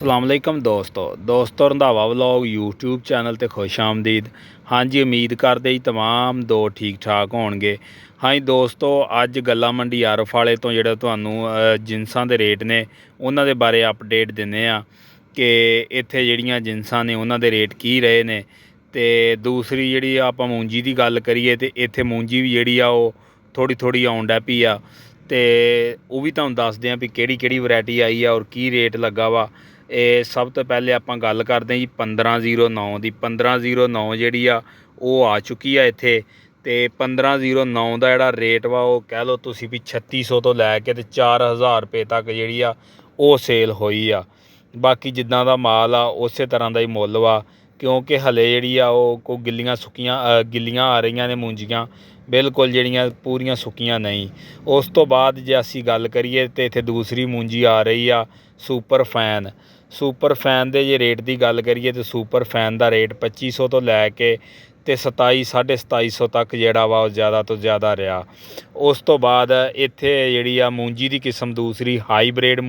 ਅਸਲਾਮੁਅਲੈਕਮ ਦੋਸਤੋ Randhawa vlog YouTube channel ਤੇ ਖੁਸ਼ ਆਮਦੀਦ। ਹਾਂਜੀ, ਉਮੀਦ ਕਰਦੇ ਜੀ ਤਮਾਮ ਦੋ ਠੀਕ ਠਾਕ ਹੋਣਗੇ। ਹਾਂਜੀ ਦੋਸਤੋ, ਅੱਜ ਗੱਲਾਂ ਮੰਡੀ ਆਰਫ ਵਾਲੇ ਤੋਂ ਜਿਹੜਾ ਤੁਹਾਨੂੰ ਜਿਨਸਾਂ ਦੇ ਰੇਟ ਨੇ ਉਹਨਾਂ ਦੇ ਬਾਰੇ ਅਪਡੇਟ ਦਿੰਦੇ ਆ ਕਿ ਇੱਥੇ ਜਿਹੜੀਆਂ ਜਿਨਸਾਂ ਨੇ ਉਹਨਾਂ ਦੇ ਰੇਟ ਕੀ ਰਹੇ ਨੇ। ਤੇ ਦੂਸਰੀ ਜਿਹੜੀ ਆਪਾਂ ਮੂੰਜੀ ਦੀ ਗੱਲ ਕਰੀਏ ਤੇ ਇੱਥੇ ਮੂੰਜੀ ਵੀ ਜਿਹੜੀ ਆ ਉਹ ਥੋੜੀ ਆਉਣ ਡੈ ਪਈ ਆ, ਤੇ ਉਹ ਵੀ ਤੁਹਾਨੂੰ ਦੱਸਦੇ ਆ ਵੀ ਕਿਹੜੀ ਵੈਰਾਈਟੀ ਆਈ ਆ ਔਰ ਕੀ ਰੇਟ ਲੱਗਾ ਵਾ। ਇਹ ਸਭ ਤੋਂ ਪਹਿਲੇ ਆਪਾਂ ਗੱਲ ਕਰਦੇ ਜੀ 1509 ਦੀ। 1509 ਜਿਹੜੀ ਆ ਉਹ ਆ ਚੁੱਕੀ ਆ ਇੱਥੇ, ਤੇ 1509 ਦਾ ਜਿਹੜਾ ਰੇਟ ਵਾ ਉਹ ਕਹਿ ਲਓ ਤੁਸੀਂ ਵੀ 3600 ਤੋਂ ਲੈ ਕੇ ਤੇ 4000 ਰੁਪਏ ਤੱਕ ਜਿਹੜੀ ਆ ਉਹ ਸੇਲ ਹੋਈ ਆ। ਬਾਕੀ ਜਿੱਦਾਂ ਦਾ ਮਾਲ ਆ ਉਸੇ ਤਰ੍ਹਾਂ ਦਾ ਹੀ ਮੁੱਲ ਵਾ, ਕਿਉਂਕਿ ਹਲੇ ਜਿਹੜੀ ਆ ਉਹ ਕੋਈ ਗਿੱਲੀਆਂ ਆ ਰਹੀਆਂ ਨੇ ਮੂੰਜੀਆਂ, ਬਿਲਕੁਲ ਜਿਹੜੀਆਂ ਪੂਰੀਆਂ ਸੁੱਕੀਆਂ ਨਹੀਂ। ਉਸ ਤੋਂ ਬਾਅਦ ਜੇ ਅਸੀਂ ਗੱਲ ਕਰੀਏ ਤਾਂ ਇੱਥੇ ਦੂਸਰੀ ਮੂੰਜੀ ਆ ਰਹੀ ਆ ਸੁਪਰ ਫੈਨ ਦੇ ਜੇ ਰੇਟ ਦੀ ਗੱਲ ਕਰੀਏ ਤਾਂ ਸੁਪਰ ਫੈਨ ਦਾ ਰੇਟ 2500 ਤੋਂ ਲੈ ਕੇ ਤੇ 2700 ਤੱਕ ਜਿਹੜਾ ਵਾ ਉਹ ਜ਼ਿਆਦਾ ਤੋਂ ਜ਼ਿਆਦਾ ਰਿਹਾ। ਉਸ ਤੋਂ ਬਾਅਦ ਇੱਥੇ ਜਿਹੜੀ ਆ ਮੂੰਜੀ ਦੀ ਕਿਸਮ ਦੂਸਰੀ ਹਾਈਬ੍ਰਿਡ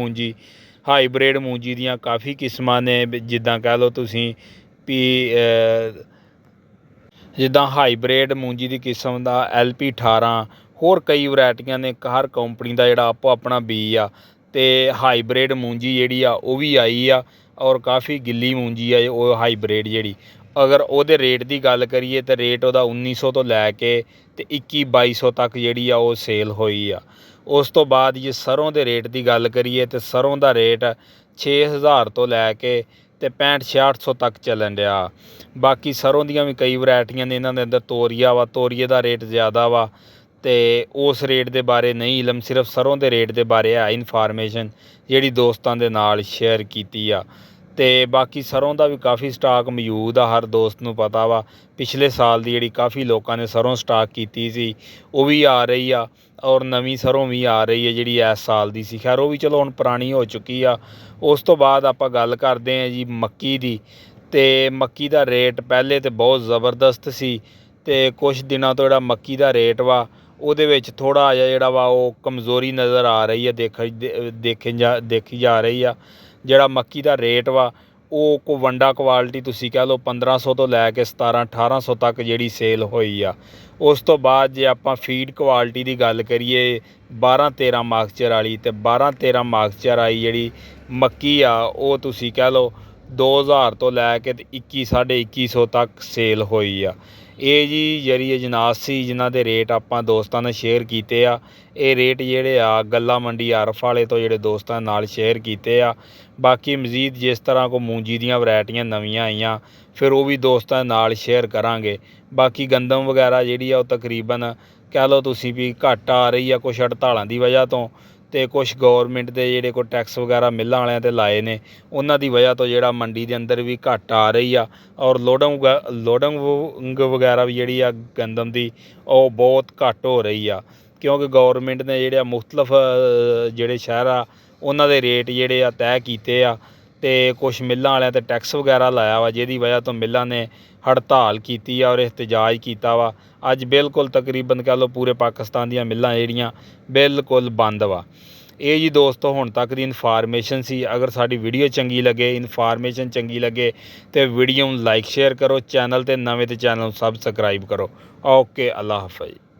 ਮੂੰਜੀ ਦੀਆਂ ਕਾਫੀ ਕਿਸਮਾਂ ਨੇ। ਜਿੱਦਾਂ ਕਹਿ ਲਓ ਤੁਸੀਂ ਵੀ ਜਿੱਦਾਂ ਹਾਈਬ੍ਰਿਡ ਮੂੰਜੀ ਦੀ ਕਿਸਮ ਦਾ LP 18 ਹੋਰ ਕਈ ਵੈਰਾਈਟੀਆਂ ਨੇ। ਹਰ ਕੰਪਨੀ ਦਾ ਜਿਹੜਾ ਆਪੋ ਆਪਣਾ ਬੀਜ ਆ, ਤੇ ਹਾਈਬ੍ਰਿਡ ਮੂੰਜੀ ਜਿਹੜੀ ਆ ਉਹ ਵੀ ਆਈ ਆ ਔਰ ਕਾਫੀ ਗਿੱਲੀ ਮੂੰਜੀ ਆ ਉਹ ਹਾਈਬ੍ਰਿਡ ਜਿਹੜੀ। ਅਗਰ ਉਹਦੇ ਰੇਟ ਦੀ ਗੱਲ ਕਰੀਏ ਤਾਂ ਰੇਟ ਉਹਦਾ 1900 ਤੋਂ ਲੈ ਕੇ ਤੇ 2200 ਤੱਕ ਜਿਹੜੀ ਆ ਉਹ ਸੇਲ ਹੋਈ ਆ। ਉਸ ਤੋਂ ਬਾਅਦ ਜੇ ਸਰੋਂ ਦੇ ਰੇਟ ਦੀ ਗੱਲ ਕਰੀਏ ਤਾਂ ਸਰੋਂ ਦਾ ਰੇਟ 6000 ਤੋਂ ਲੈ ਕੇ ਤੇ 6500 ਤੱਕ ਚੱਲਣ ਡਿਆ। ਬਾਕੀ ਸਰੋਂ ਦੀਆਂ ਵੀ ਕਈ ਵੈਰਾਈਟੀਆਂ ਨੇ। ਇਹਨਾਂ ਦੇ ਅੰਦਰ ਤੋਰੀਏ ਦਾ ਰੇਟ ਜ਼ਿਆਦਾ ਵਾ, ਤੇ ਉਸ ਰੇਟ ਦੇ ਬਾਰੇ ਨਹੀਂ ਇਲਮ, ਸਿਰਫ ਸਰੋਂ ਦੇ ਰੇਟ ਦੇ ਬਾਰੇ ਹੈ ਇਨਫਾਰਮੇਸ਼ਨ ਜਿਹੜੀ ਦੋਸਤਾਂ ਦੇ ਨਾਲ ਸ਼ੇਅਰ ਕੀਤੀ ਆ। ਤੇ ਬਾਕੀ ਸਰੋਂ ਦਾ ਵੀ ਕਾਫੀ ਸਟਾਕ ਮੌਜੂਦ ਆ, ਹਰ ਦੋਸਤ ਨੂੰ ਪਤਾ ਵਾ। ਪਿਛਲੇ ਸਾਲ ਦੀ ਜਿਹੜੀ ਕਾਫੀ ਲੋਕਾਂ ਨੇ ਸਰੋਂ ਸਟਾਕ ਕੀਤੀ ਸੀ ਉਹ ਵੀ ਆ ਰਹੀ ਆ, ਔਰ ਨਵੀਂ ਸਰੋਂ ਵੀ ਆ ਰਹੀ ਹੈ ਜਿਹੜੀ ਇਸ ਸਾਲ ਦੀ ਸੀ। ਖੈਰ ਉਹ ਵੀ ਚਲੋ ਹੁਣ ਪੁਰਾਣੀ ਹੋ ਚੁੱਕੀ ਆ। ਉਸ ਤੋਂ ਬਾਅਦ ਆਪਾਂ ਗੱਲ ਕਰਦੇ ਹਾਂ ਜੀ ਮੱਕੀ ਦੀ। ਤੇ ਮੱਕੀ ਦਾ ਰੇਟ ਪਹਿਲੇ ਤਾਂ ਬਹੁਤ ਜ਼ਬਰਦਸਤ ਸੀ, ਤੇ ਕੁਛ ਦਿਨਾਂ ਤੋਂ ਜਿਹੜਾ ਮੱਕੀ ਦਾ ਰੇਟ ਵਾ ਉਹਦੇ ਵਿੱਚ ਥੋੜ੍ਹਾ ਜਿਹਾ ਜਿਹੜਾ ਵਾ ਉਹ ਕਮਜ਼ੋਰੀ ਨਜ਼ਰ ਆ ਰਹੀ ਹੈ, ਦੇਖੀ ਜਾ ਰਹੀ ਆ। ਜਿਹੜਾ ਮੱਕੀ ਦਾ ਰੇਟ ਵਾ ਉਹ ਕੋ ਵੰਡਾ ਕੁਆਲਿਟੀ ਤੁਸੀਂ ਕਹਿ ਲਓ 1500 ਤੋਂ ਲੈ ਕੇ 1700-1800 ਤੱਕ ਜਿਹੜੀ ਸੇਲ ਹੋਈ ਆ। ਉਸ ਤੋਂ ਬਾਅਦ ਜੇ ਆਪਾਂ ਫੀਡ ਕੁਆਲਿਟੀ ਦੀ ਗੱਲ ਕਰੀਏ 12-13 ਮਾਕਸਚਰ ਵਾਲੀ, ਤੇ 12-13 ਮਾਕਸਚਰ ਵਾਲੀ ਜਿਹੜੀ ਮੱਕੀ ਆ ਉਹ ਤੁਸੀਂ ਕਹਿ ਲਓ 2000 ਤੋਂ ਲੈ ਕੇ ਤੇ 2100-2150 ਤੱਕ ਸੇਲ ਹੋਈ ਆ। ਇਹ ਜੀ ਜਿਹੜੀ ਅਜਨਾਸ ਸੀ ਜਿਨ੍ਹਾਂ ਦੇ ਰੇਟ ਆਪਾਂ ਦੋਸਤਾਂ ਨਾਲ ਸ਼ੇਅਰ ਕੀਤੇ ਆ। ਇਹ ਰੇਟ ਜਿਹੜੇ ਆ ਗੱਲਾਂ ਮੰਡੀ ਆਰਫ ਵਾਲੇ ਤੋਂ ਜਿਹੜੇ ਦੋਸਤਾਂ ਨਾਲ ਸ਼ੇਅਰ ਕੀਤੇ ਆ। ਬਾਕੀ ਮਜ਼ੀਦ ਜਿਸ ਤਰ੍ਹਾਂ ਕੋਈ ਮੂੰਜੀ ਦੀਆਂ ਵੈਰਾਈਟੀਆਂ ਨਵੀਆਂ ਆਈਆਂ ਫਿਰ ਉਹ ਵੀ ਦੋਸਤਾਂ ਨਾਲ ਸ਼ੇਅਰ ਕਰਾਂਗੇ। ਬਾਕੀ ਗੰਦਮ ਵਗੈਰਾ ਜਿਹੜੀ ਆ ਉਹ ਤਕਰੀਬਨ ਕਹਿ ਲਓ ਤੁਸੀਂ ਵੀ ਘੱਟ ਆ ਰਹੀ ਆ, ਕੁਛ ਹੜਤਾਲਾਂ ਦੀ ਵਜ੍ਹਾ ਤੋਂ, ਤੇ ਕੁਛ ਗੌਰਮੈਂਟ ਦੇ ਜਿਹੜੇ ਕੋਈ ਟੈਕਸ ਵਗੈਰਾ ਮਿੱਲਾਂ ਵਾਲਿਆਂ 'ਤੇ ਲਾਏ ਨੇ ਉਹਨਾਂ ਦੀ ਵਜ੍ਹਾ ਤੋਂ ਜਿਹੜਾ ਮੰਡੀ ਦੇ ਅੰਦਰ ਵੀ ਘੱਟ ਆ ਰਹੀ ਆ। ਔਰ ਲੋਡਿੰਗ ਵਗੈਰਾ ਵੀ ਜਿਹੜੀ ਆ ਗੰਦਮ ਦੀ ਉਹ ਬਹੁਤ ਘੱਟ ਹੋ ਰਹੀ ਆ, ਕਿਉਂਕਿ ਗੌਰਮੈਂਟ ਨੇ ਜਿਹੜੇ ਮੁਖਤਲਫ ਜਿਹੜੇ ਸ਼ਹਿਰ ਆ ਉਹਨਾਂ ਦੇ ਰੇਟ ਜਿਹੜੇ ਆ ਤੈਅ ਕੀਤੇ ਆ, ਤੇ ਕੁਛ ਮਿੱਲਾਂ ਵਾਲਿਆਂ 'ਤੇ ਟੈਕਸ ਵਗੈਰਾ ਲਾਇਆ ਵਾ, ਜਿਹਦੀ ਵਜ੍ਹਾ ਤੋਂ ਮਿੱਲਾਂ ਨੇ ਹੜਤਾਲ ਕੀਤੀ ਆ ਔਰ ਇhtਜਾਜ ਕੀਤਾ ਵਾ। ਅੱਜ ਬਿਲਕੁਲ ਤਕਰੀਬਨ ਕਹਿ ਲਓ ਪੂਰੇ ਪਾਕਿਸਤਾਨ ਦੀਆਂ ਮਿੱਲਾਂ ਜਿਹੜੀਆਂ ਬਿਲਕੁਲ ਬੰਦ ਵਾ। ਇਹ ਜੀ ਦੋਸਤੋ ਹੁਣ ਤੱਕ ਦੀ ਇਨਫਾਰਮੇਸ਼ਨ ਸੀ। ਅਗਰ ਸਾਡੀ ਵੀਡੀਓ ਚੰਗੀ ਲੱਗੇ, ਇਨਫਾਰਮੇਸ਼ਨ ਚੰਗੀ ਲੱਗੇ ਤੇ ਵੀਡੀਓ ਨੂੰ ਲਾਈਕ ਸ਼ੇਅਰ ਕਰੋ। ਚੈਨਲ 'ਤੇ ਨਵੇਂ ਤੇ ਚੈਨਲ ਨੂੰ ਸਬਸਕ੍ਰਾਈਬ ਕਰੋ। ਓਕੇ, ਅੱਲਾ ਹਾਫਿਜ਼।